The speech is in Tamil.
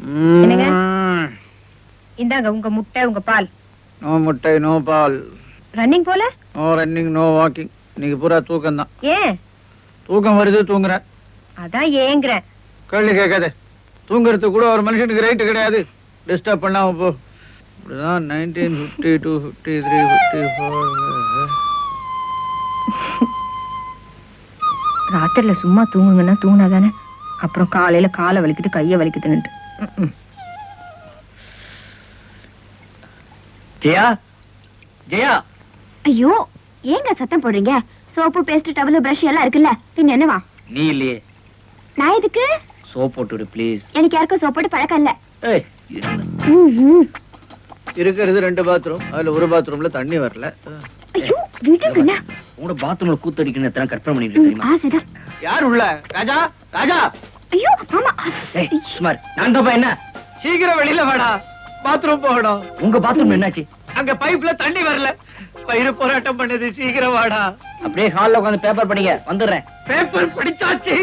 என்னங்க? இந்தாங்க உங்க முட்டை, உங்க பால். நோ முட்டை, நோ பால். ரன்னிங் போல? No running, no walking. இன்னைக்கு பூரா தூக்கம் தான். ஏன்? தூக்கம் வருது, தூங்குறேன். அதான் ஏங்குறேன். கேள்வி கேட்காத. தூங்குறது கூட ஒரு மனுஷனுக்கு ரைட்டு கிடையாது. டிஸ்டர்ப் பண்ணாம போ. இப்படிதான் 1952, 53, 54. ராத்திரில சும்மா தூங்குங்கன்னா தூங்கினாதானே, அப்புறம் காலையில காலை வலிக்குது, கைய வலிக்குதுன்னுட்டு. ஜெயா, ஜெயா. ஐயோ, ஏங்க சத்தம் போடுறீங்க? சோப்பு, பேஸ்ட், டவல், பிரஷ் எல்லாம் இருக்குல்ல, பின்ன என்னவா? நீ இல்லையே. நான் எதுக்கு? சோப் போட்டு ப்ளீஸ். எனக்கு யாருக்கும் சோப் போட்டு பழக்கம் இல்ல. ஏய், இருக்கிறது 2 பாத்ரூம். அதுல ஒரு பாத்ரூம்ல தண்ணி வரல. ஐயோ, விடுங்கண்ணா. உங்க பாத்ரூம்ல கூத்தடிக்கணும் எத்தனை கற்பனை பண்ணிட்டு இருக்கீங்க. ஆசைதான். யார் உள்ள? ராஜா, ராஜா. ஐயோ, ஆமா. ஏய், சுமார். நான் தான் என்ன? சீக்கிரம் வெளியில வாடா, பாத்ரூம் போகணும். உங்க பாத்ரூம் என்னாச்சு? அங்க பைப்ல தண்ணி வரல. வயிறு போராட்டம் பண்ணுது, சீக்கிரம் வாடா. அப்படியே ஹால்ல உட்காந்து பேப்பர் படிங்க, வந்துடுறேன். பேப்பர் படிச்சாச்சு.